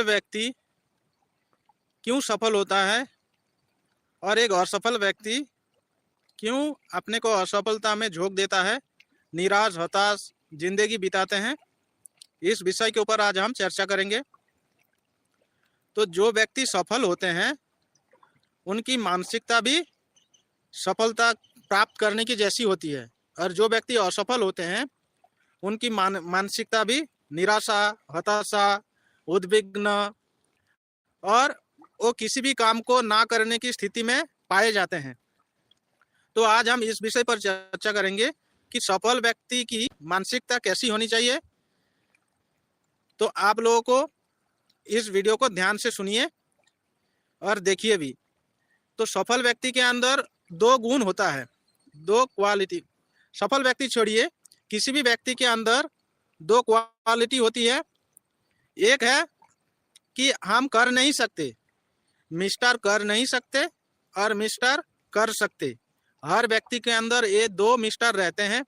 व्यक्ति क्यों सफल होता है और एक असफल व्यक्ति क्यों अपने को असफलता में झोंक देता है, निराश हताश जिंदगी बिताते हैं, इस विषय के ऊपर आज हम चर्चा करेंगे। तो जो व्यक्ति सफल होते हैं उनकी मानसिकता भी सफलता प्राप्त करने की जैसी होती है, और जो व्यक्ति असफल होते हैं उनकी मानसिकता भी निराशा, हताशा, उद्विग्न और वो किसी भी काम को ना करने की स्थिति में पाए जाते हैं। तो आज हम इस विषय पर चर्चा करेंगे कि सफल व्यक्ति की मानसिकता कैसी होनी चाहिए। तो आप लोगों को इस वीडियो को ध्यान से सुनिए और देखिए भी। तो सफल व्यक्ति के अंदर दो गुण होता है, दो क्वालिटी। सफल व्यक्ति छोड़िए, किसी भी व्यक्ति के अंदर दो क्वालिटी होती है। एक है कि हम कर नहीं सकते, मिस्टर कर नहीं सकते, और मिस्टर कर सकते। हर व्यक्ति के अंदर ये दो मिस्टर रहते हैं।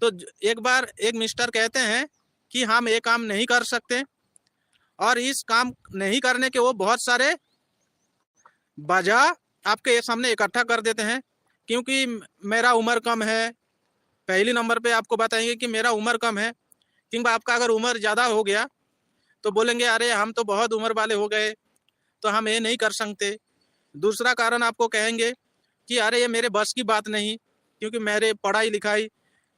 तो एक बार एक मिस्टर कहते हैं कि हम ये काम नहीं कर सकते, और इस काम नहीं करने के वो बहुत सारे वजह आपके सामने इकट्ठा कर देते हैं। क्योंकि मेरा उम्र कम है, पहली नंबर पे आपको बताएंगे कि मेरा उम्र कम है। क्योंकि आपका अगर उम्र ज़्यादा हो गया तो बोलेंगे अरे हम तो बहुत उम्र वाले हो गए तो हम ये नहीं कर सकते। दूसरा कारण आपको कहेंगे कि अरे ये मेरे बस की बात नहीं, क्योंकि मेरे पढ़ाई लिखाई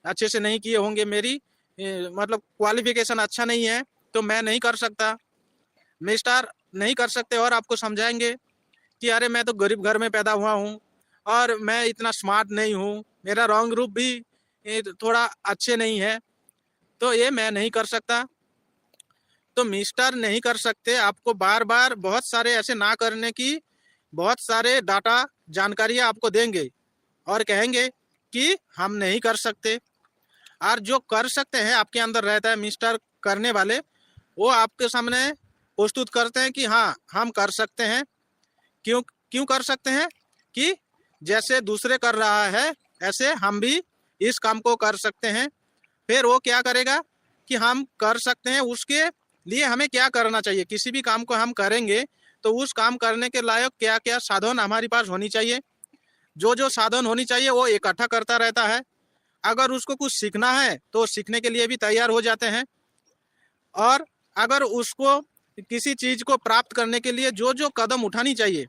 अच्छे से नहीं किए होंगे, मेरी मतलब क्वालिफिकेशन अच्छा नहीं है तो मैं नहीं कर सकता, मिस्टर नहीं कर सकते। और आपको समझाएंगे कि अरे मैं तो गरीब घर में पैदा हुआ हूँ और मैं इतना स्मार्ट नहीं हूँ, मेरा रंग रूप भी थोड़ा अच्छे नहीं है, तो ये मैं नहीं कर सकता। तो मिस्टर नहीं कर सकते आपको बार बार बहुत सारे ऐसे ना करने की बहुत सारे डाटा जानकारियाँ आपको देंगे और कहेंगे कि हम नहीं कर सकते। और जो कर सकते हैं आपके अंदर रहता है मिस्टर करने वाले, वो आपके सामने प्रस्तुत करते हैं कि हाँ हम कर सकते हैं। क्यों क्यों कर सकते हैं? कि जैसे दूसरे कर रहा है ऐसे हम भी इस काम को कर सकते हैं। फिर वो क्या करेगा कि हम कर सकते हैं, उसके लिए हमें क्या करना चाहिए। किसी भी काम को हम करेंगे तो उस काम करने के लायक क्या क्या साधन हमारे पास होनी चाहिए, जो जो साधन होनी चाहिए वो इकट्ठा करता रहता है। अगर उसको कुछ सीखना है तो सीखने के लिए भी तैयार हो जाते हैं, और अगर उसको किसी चीज को प्राप्त करने के लिए जो जो कदम उठानी चाहिए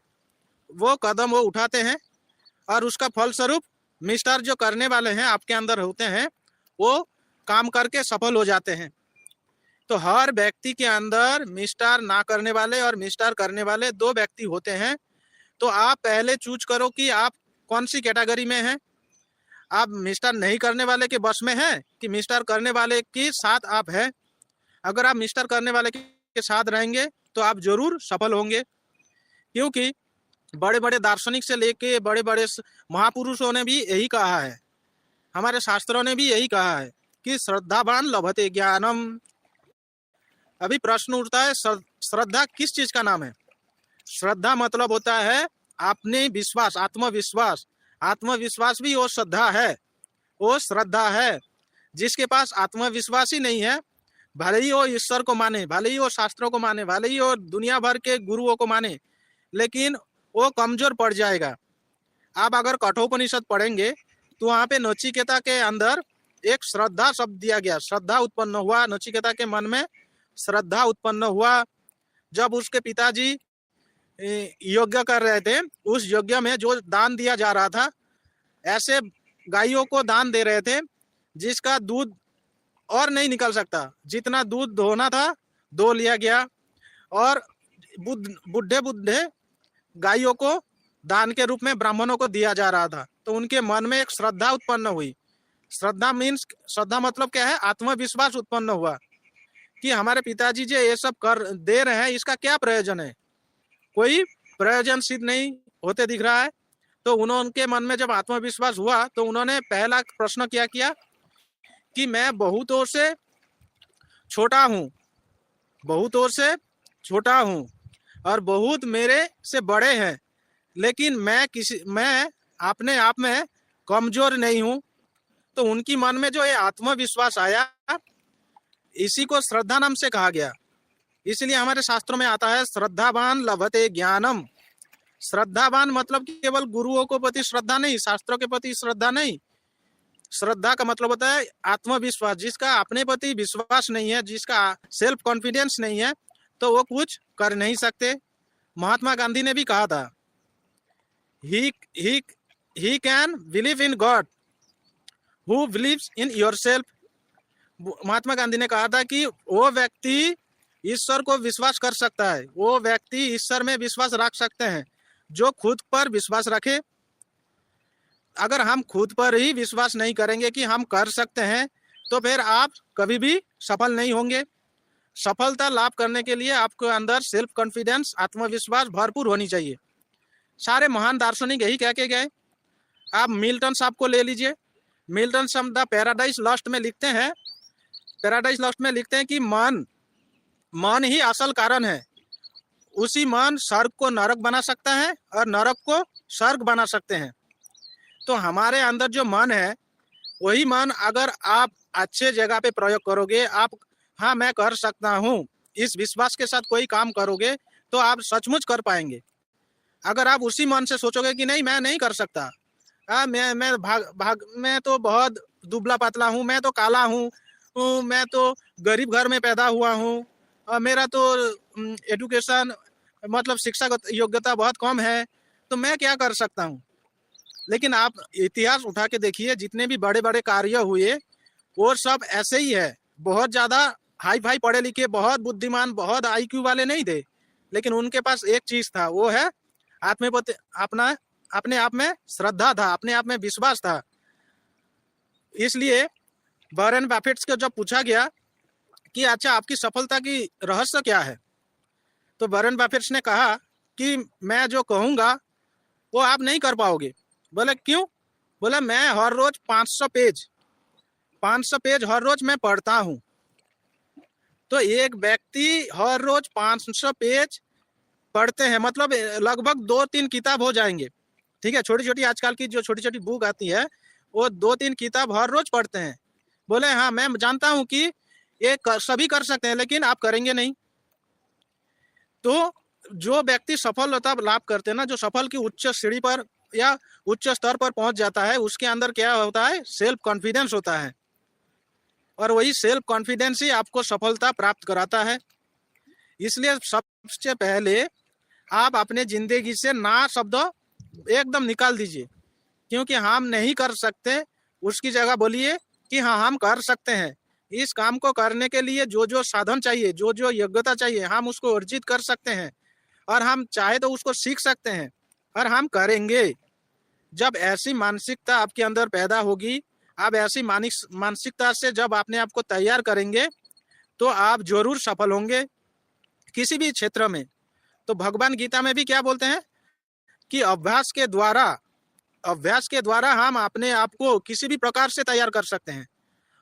वो कदम वो उठाते हैं, और उसका फलस्वरूप मिस्टर जो करने वाले हैं आपके अंदर होते हैं वो काम करके सफल हो जाते हैं। तो हर व्यक्ति के अंदर मिस्टर ना करने वाले और मिस्टर करने वाले दो व्यक्ति होते हैं। तो आप पहले चूज करो कि आप कौन सी कैटेगरी में हैं। आप मिस्टर नहीं करने वाले के बस में हैं कि मिस्टर करने वाले के साथ आप हैं। अगर आप मिस्टर करने वाले के साथ रहेंगे तो आप जरूर सफल होंगे, क्योंकि बड़े बड़े दार्शनिक से लेके बड़े बड़े महापुरुषों ने भी यही कहा है, हमारे शास्त्रों ने भी यही कहा है कि श्रद्धावान लभते ज्ञानम। अभी प्रश्न उठता है श्रद्धा किस चीज का नाम है? श्रद्धा मतलब होता है अपने विश्वास, आत्मविश्वास। आत्मविश्वास भी वो श्रद्धा है, वो श्रद्धा है। जिसके पास आत्मविश्वास ही नहीं है, भले ही वो ईश्वर को माने, भले ही वो शास्त्रों को माने, भले ही वो दुनिया भर के गुरुओं को माने, लेकिन वो कमजोर पड़ जाएगा। आप अगर कठोपनिषद पढ़ेंगे तो वहां पे नचिकेता के अंदर एक श्रद्धा शब्द दिया गया, श्रद्धा उत्पन्न हुआ नचिकेता के मन में, श्रद्धा उत्पन्न हुआ जब उसके पिताजी यज्ञ कर रहे थे। उस यज्ञ में जो दान दिया जा रहा था, ऐसे गायों को दान दे रहे थे जिसका दूध और नहीं निकल सकता, जितना दूध होना था दो लिया गया, और बुढ़े बुढ़े गायों को दान के रूप में ब्राह्मणों को दिया जा रहा था। तो उनके मन में एक श्रद्धा उत्पन्न हुई। श्रद्धा मतलब क्या है? आत्मविश्वास उत्पन्न हुआ कि हमारे पिताजी जो ये सब कर दे रहे हैं इसका क्या प्रयोजन है, कोई प्रयोजन सिद्ध नहीं होते दिख रहा है। तो उनके मन में जब आत्मविश्वास हुआ तो उन्होंने पहला प्रश्न क्या किया कि मैं बहुतों से छोटा हूँ, बहुतों से छोटा हूँ और बहुत मेरे से बड़े हैं, लेकिन मैं अपने आप में कमजोर नहीं हूँ। तो उनकी मन में जो ये आत्मविश्वास आया, इसी को श्रद्धा नाम से कहा गया। इसलिए हमारे शास्त्रों में आता है श्रद्धावान लभते ज्ञानम। श्रद्धावान मतलब केवल गुरुओं को प्रति श्रद्धा नहीं, शास्त्रों के प्रति श्रद्धा नहीं। श्रद्धा का मतलब होता है आत्मविश्वास। जिसका अपने प्रति विश्वास नहीं है, जिसका सेल्फ कॉन्फिडेंस नहीं है, तो वो कुछ कर नहीं सकते। महात्मा गांधी ने भी कहा था, he can believe in God who believes in yourself। Mahatma Gandhi ने कहा था कि वो व्यक्ति ईश्वर को विश्वास कर सकता है, वो व्यक्ति ईश्वर में विश्वास रख सकते हैं जो खुद पर विश्वास रखे। अगर हम खुद पर ही विश्वास नहीं करेंगे कि हम कर सकते हैं, तो फिर आप कभी भी सफल नहीं होंगे। सफलता लाभ करने के लिए आपके अंदर सेल्फ कॉन्फिडेंस, आत्मविश्वास भरपूर होनी चाहिए। सारे महान दार्शनिक यही कह के गए। आप मिल्टन साहब को ले लीजिए। मिल्टन साहब द पैराडाइज लॉस्ट में लिखते हैं, पैराडाइज लॉस्ट में लिखते हैं कि मन ही असल कारण है। उसी मन स्वर्ग को नरक बना सकता है और नरक को स्वर्ग बना सकते हैं। तो हमारे अंदर जो मन है, वही मन अगर आप अच्छे जगह पे प्रयोग करोगे, आप हाँ मैं कर सकता हूँ, इस विश्वास के साथ कोई काम करोगे, तो आप सचमुच कर पाएंगे। अगर आप उसी मन से सोचोगे कि नहीं मैं नहीं कर सकता, मैं तो बहुत दुबला पतला हूँ, मैं तो काला हूँ, मैं तो गरीब घर में पैदा हुआ हूँ, मेरा तो एजुकेशन मतलब शिक्षा योग्यता बहुत कम है, तो मैं क्या कर सकता हूँ। लेकिन आप इतिहास उठा के देखिए, जितने भी बड़े बड़े कार्य हुए वो सब ऐसे ही है। बहुत ज्यादा हाई फाई पढ़े लिखे, बहुत बुद्धिमान, बहुत आईक्यू वाले नहीं थे, लेकिन उनके पास एक चीज था, वो है अपने आप में श्रद्धा था, अपने आप में विश्वास था। इसलिए वॉरेन बफेट को जब पूछा गया कि अच्छा आपकी सफलता की रहस्य क्या है, तो वॉरेन बफेट ने कहा कि मैं जो कहूंगा वो आप नहीं कर पाओगे। बोले क्यों? बोले मैं हर रोज 500 पेज हर रोज मैं पढ़ता हूँ। तो एक व्यक्ति हर रोज 500 पेज पढ़ते हैं, मतलब लगभग 2-3 किताब हो जाएंगे। ठीक है, छोटी छोटी आजकल की जो छोटी छोटी बुक आती है, वो 2-3 किताब हर रोज पढ़ते हैं। बोले हाँ मैं जानता हूँ कि ये सभी कर सकते हैं, लेकिन आप करेंगे नहीं। तो जो व्यक्ति सफलता लाभ करते हैं ना, जो सफल की उच्च सीढ़ी पर या उच्च स्तर पर पहुंच जाता है, उसके अंदर क्या होता है? सेल्फ कॉन्फिडेंस होता है, और वही सेल्फ कॉन्फिडेंस ही आपको सफलता प्राप्त कराता है। इसलिए सबसे पहले आप अपने जिंदगी से ना शब्द एकदम निकाल दीजिए, क्योंकि हम नहीं कर सकते उसकी जगह बोलिए कि हाँ हम कर सकते हैं। इस काम को करने के लिए जो जो साधन चाहिए, जो जो योग्यता चाहिए, हम उसको अर्जित कर सकते हैं, और हम चाहे तो उसको सीख सकते हैं, और हम करेंगे। जब ऐसी मानसिकता आपके अंदर पैदा होगी, आप ऐसी मानसिकता से जब अपने आप को तैयार करेंगे, तो आप जरूर सफल होंगे किसी भी क्षेत्र में। तो भगवान गीता में भी क्या बोलते हैं कि अभ्यास के द्वारा हम अपने आप को किसी भी प्रकार से तैयार कर सकते हैं।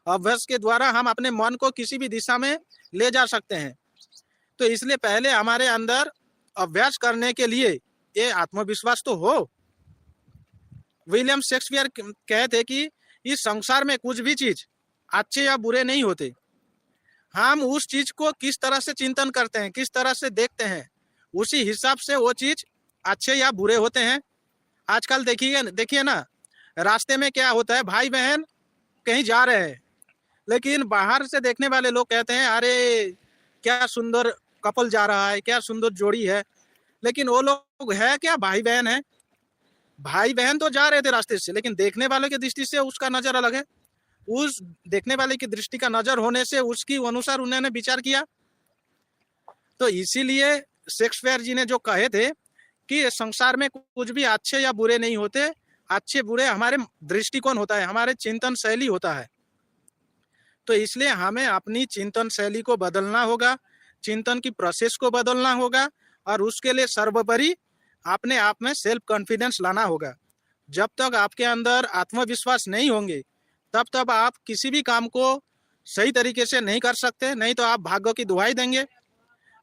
अभ्यास के द्वारा हम अपने मन को किसी भी दिशा में ले जा सकते हैं। तो इसलिए पहले हमारे अंदर अभ्यास करने के लिए ये आत्मविश्वास तो हो। विलियम शेक्सपियर कहते कि इस संसार में कुछ भी चीज अच्छे या बुरे नहीं होते, हम उस चीज को किस तरह से चिंतन करते हैं, किस तरह से देखते हैं, उसी हिसाब से वो चीज अच्छे या बुरे होते हैं। आजकल देखिए ना, रास्ते में क्या होता है, भाई बहन कहीं जा रहे हैं, लेकिन बाहर से देखने वाले लोग कहते हैं अरे क्या सुंदर कपल जा रहा है, क्या सुंदर जोड़ी है, लेकिन वो लोग है क्या? भाई बहन है। भाई बहन तो जा रहे थे रास्ते से, लेकिन देखने वाले की दृष्टि से उसका नजर अलग है। उस देखने वाले की दृष्टि का नजर होने से उसकी अनुसार उन्होंने विचार किया। तो इसीलिए शेक्सपियर जी ने जो कहे थे कि संसार में कुछ भी अच्छे या बुरे नहीं होते, अच्छे बुरे हमारे दृष्टिकोण होता है, हमारे चिंतन शैली होता है। तो इसलिए हमें अपनी चिंतन शैली को बदलना होगा, चिंतन की प्रोसेस को बदलना होगा, और उसके लिए सर्वोपरि अपने आप में सेल्फ कॉन्फिडेंस लाना होगा। जब तक आपके अंदर आत्मविश्वास नहीं होंगे, तब तक आप किसी भी काम को सही तरीके से नहीं कर सकते। नहीं तो आप भाग्य की दुहाई देंगे,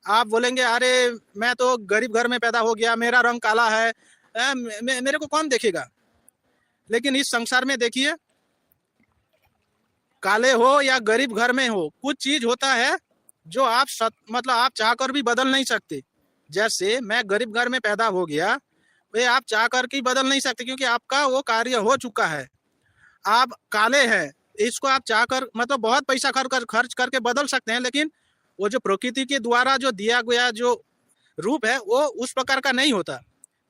आप बोलेंगे अरे मैं तो गरीब घर में पैदा हो गया, मेरा रंग काला है, मेरे को कौन देखेगा। लेकिन इस संसार में देखिए, काले हो या गरीब घर में हो, कुछ चीज होता है जो आप मतलब आप चाहकर भी बदल नहीं सकते। जैसे मैं गरीब घर में पैदा हो गया, वे आप चाहकर के बदल नहीं सकते, क्योंकि आपका वो कार्य हो चुका है। आप काले हैं, इसको आप चाहकर मतलब बहुत पैसा खर्च करके बदल सकते हैं, लेकिन वो जो प्रकृति के द्वारा जो दिया गया जो रूप है वो उस प्रकार का नहीं होता,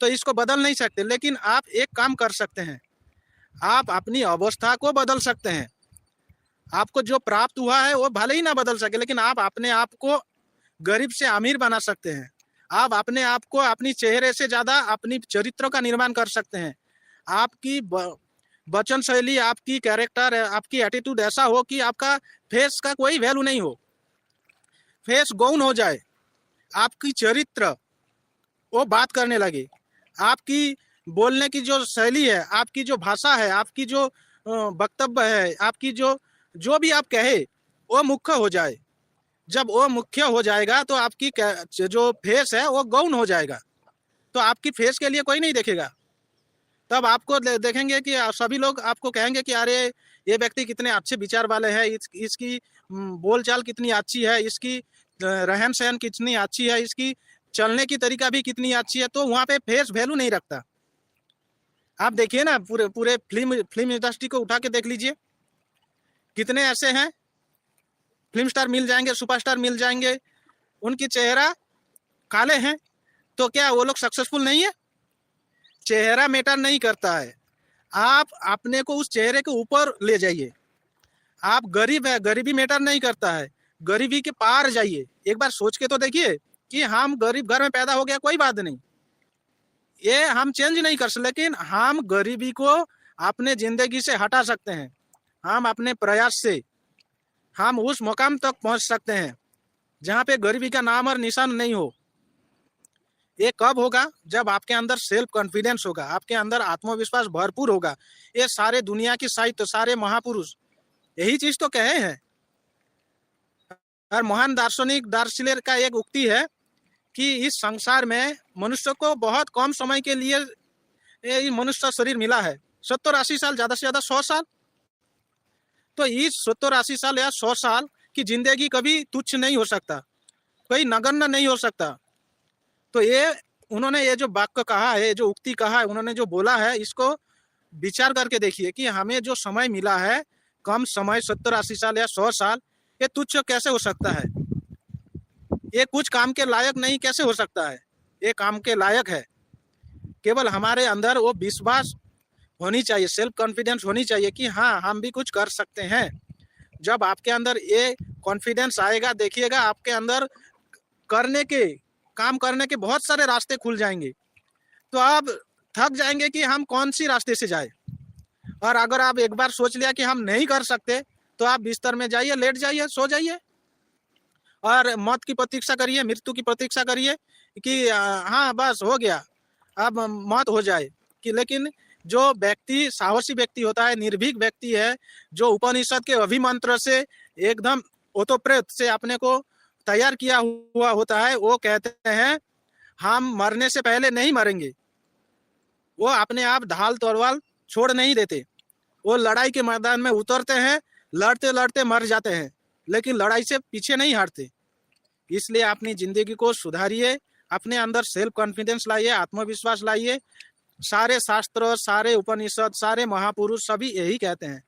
तो इसको बदल नहीं सकते। लेकिन आप एक काम कर सकते हैं, आप अपनी अवस्था को बदल सकते हैं। आपको जो प्राप्त हुआ है वो भले ही ना बदल सके, लेकिन आप अपने आप को गरीब से अमीर बना सकते हैं। आप अपने आप को अपनी चेहरे से ज्यादा अपनी चरित्र का निर्माण कर सकते हैं। आपकी वचन शैली, आपकी कैरेक्टर, आपकी एटीट्यूड ऐसा हो कि आपका फेस का कोई वैल्यू नहीं हो, फेस गौण हो जाए। आपकी चरित्र वो बात करने लगे, आपकी बोलने की जो शैली है, आपकी जो भाषा है, आपकी जो वक्तव्य है, आपकी जो भी आप कहे वो मुख्य हो जाए। जब वो मुख्य हो जाएगा तो आपकी जो फेस है वो गौण हो जाएगा, तो आपकी फेस के लिए कोई नहीं देखेगा। तब आपको देखेंगे कि सभी लोग आपको कहेंगे कि अरे ये व्यक्ति कितने अच्छे विचार वाले हैं, इसकी बोलचाल कितनी अच्छी है, इसकी रहन सहन कितनी अच्छी है, इसकी चलने की तरीका भी कितनी अच्छी है। तो वहाँ पे फेस वैल्यू नहीं रखता। आप देखिए ना, पूरे फिल्म इंडस्ट्री को उठा के देख लीजिए, कितने ऐसे हैं फिल्म स्टार मिल जाएंगे, सुपरस्टार मिल जाएंगे, उनकी चेहरा काले हैं, तो क्या वो लोग सक्सेसफुल नहीं है? चेहरा मैटर नहीं करता है, आप अपने को उस चेहरे के ऊपर ले जाइए। आप गरीब है, गरीबी मैटर नहीं करता है, गरीबी के पार जाइए। एक बार सोच के तो देखिए कि हम गरीब घर में पैदा हो गया, कोई बात नहीं, ये हम चेंज नहीं कर सकते, लेकिन हम गरीबी को अपने जिंदगी से हटा सकते हैं। हम अपने प्रयास से हम उस मुकाम तक पहुंच सकते हैं जहां पे गरीबी का नाम और निशान नहीं हो। ये कब होगा? जब आपके अंदर सेल्फ कॉन्फिडेंस होगा, आपके अंदर आत्मविश्वास भरपूर होगा। ये सारे दुनिया की साहित्य, सारे महापुरुष यही चीज तो कहे हैं। और महान दार्शनिक डार्सिलेर का एक उक्ति है कि इस संसार में मनुष्य को बहुत कम समय के लिए ये मनुष्य शरीर मिला है, 70-80 साल, ज्यादा से ज्यादा 100 साल। तो इस 70-80 साल या 100 साल की जिंदगी कभी तुच्छ नहीं हो सकता, कोई नगण्य नहीं हो सकता। तो ये उन्होंने ये जो वाक्य कहा है, जो उक्ति कहा है, उन्होंने जो बोला है, इसको विचार करके देखिए कि हमें जो समय मिला है, कम समय 70-80 साल या 100 साल, ये तुच्छ कैसे हो सकता है? ये कुछ काम के लायक नहीं कैसे हो सकता है? ये काम के लायक है। केवल हमारे अंदर वो विश्वास होनी चाहिए, सेल्फ कॉन्फिडेंस होनी चाहिए कि हाँ, हम भी कुछ कर सकते हैं। जब आपके अंदर ये कॉन्फिडेंस आएगा, देखिएगा आपके अंदर काम करने के बहुत सारे रास्ते खुल जाएंगे। तो आप थक जाएंगे कि हम कौन सी रास्ते से जाए। और अगर आप एक बार सोच लिया कि हम नहीं कर सकते, तो आप बिस्तर में जाइए, लेट जाइए, सो जाइए और मौत की प्रतीक्षा करिए, मृत्यु की प्रतीक्षा करिए कि हाँ बस हो गया, अब मौत हो जाए। कि लेकिन जो व्यक्ति साहसी व्यक्ति होता है, निर्भीक व्यक्ति है, जो उपनिषद के अभिमंत्र से एकदम ओतप्रोत से अपने को तैयार किया हुआ होता है, वो कहते हैं हम मरने से पहले नहीं मरेंगे। वो अपने आप ढाल तलवार छोड़ नहीं देते, वो लड़ाई के मैदान में उतरते हैं, लड़ते लड़ते मर जाते हैं, लेकिन लड़ाई से पीछे नहीं हारते। इसलिए अपनी जिंदगी को सुधारिए, अपने अंदर सेल्फ कॉन्फिडेंस लाइए, आत्मविश्वास लाइए। सारे शास्त्र, सारे उपनिषद, सारे महापुरुष सभी यही कहते हैं।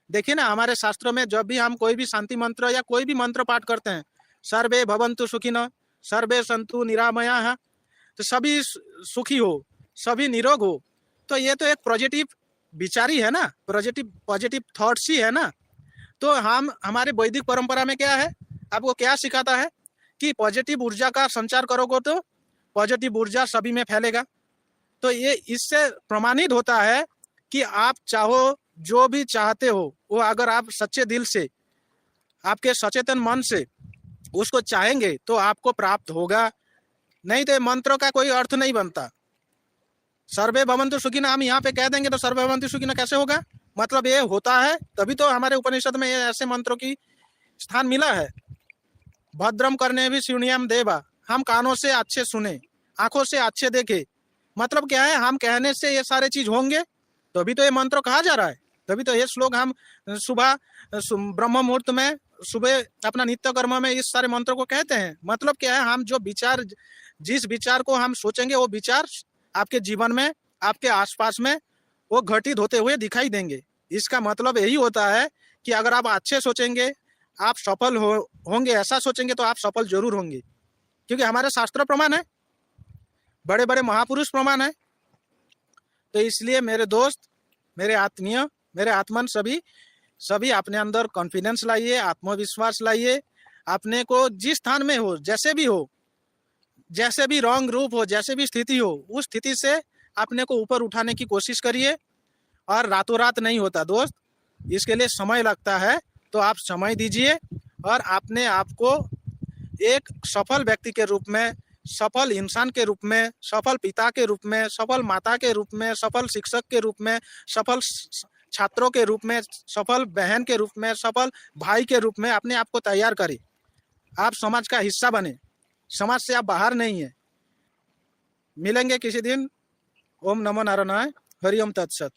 देखिए ना, हमारे शास्त्रों में जब भी हम कोई भी शांति मंत्र या कोई भी मंत्र पाठ करते हैं, सर्वे भवन्तु सुखिनः, सर्वे सन्तु निरामयाः, तो सभी सुखी हो, सभी निरोग हो, तो ये तो एक पॉजिटिव विचार ही है ना, पॉजिटिव थॉट्स ही है ना। तो हमारे वैदिक परंपरा में क्या है, आपको क्या सिखाता है कि पॉजिटिव ऊर्जा का संचार करोगे तो पॉजिटिव ऊर्जा सभी में फैलेगा। तो ये इससे प्रमाणित होता है कि आप चाहो, जो भी चाहते हो वो अगर आप सच्चे दिल से, आपके सचेतन मन से उसको चाहेंगे तो आपको प्राप्त होगा। नहीं तो मंत्रों का कोई अर्थ नहीं बनता। सर्वे भवन्तु सुखिनः हम यहाँ पे कह देंगे तो सर्वे भवन्तु सुखिनः कैसे होगा? मतलब ये होता है तभी तो हमारे उपनिषद में ये ऐसे मंत्रों की स्थान मिला है। भद्रम करने भी शृणुयाम देवा, हम कानों से अच्छे सुने, आंखों से अच्छे देखे। मतलब क्या है, हम कहने से ये सारे चीज होंगे, तभी तो ये मंत्र कहा जा रहा है। तभी तो ये श्लोक हम सुबह ब्रह्म मुहूर्त में सुबह अपना नित्य कर्म में इस सारे मंत्र को कहते हैं। मतलब क्या है, हम जो विचार, जिस विचार को हम सोचेंगे वो विचार आपके जीवन में, आपके आसपास में वो घटित होते हुए दिखाई देंगे। इसका मतलब यही होता है कि अगर आप अच्छे सोचेंगे आप सफल होंगे, ऐसा सोचेंगे तो आप सफल जरूर होंगे, क्योंकि हमारे शास्त्र प्रमाण है, बड़े बड़े महापुरुष प्रमाण है। तो इसलिए मेरे दोस्त, मेरे आत्मीय, मेरे आत्मन सभी अपने अंदर कॉन्फिडेंस लाइए, आत्मविश्वास लाइए। अपने को जिस स्थान में हो, जैसे भी हो, जैसे भी रंग रूप हो, जैसे भी स्थिति हो, उस स्थिति से अपने को ऊपर उठाने की कोशिश करिए। और रातों रात नहीं होता दोस्त, इसके लिए समय लगता है। तो आप समय दीजिए और अपने आप को एक सफल व्यक्ति के रूप में, सफल इंसान के रूप में, सफल पिता के रूप में, सफल माता के रूप में, सफल शिक्षक के रूप में, सफल छात्रों के रूप में, सफल बहन के रूप में, सफल भाई के रूप में अपने आप को तैयार करें। आप समाज का हिस्सा बने, समाज से आप बाहर नहीं है। मिलेंगे किसी दिन। ओम नमो नारायण, हरि ओम तत्सत।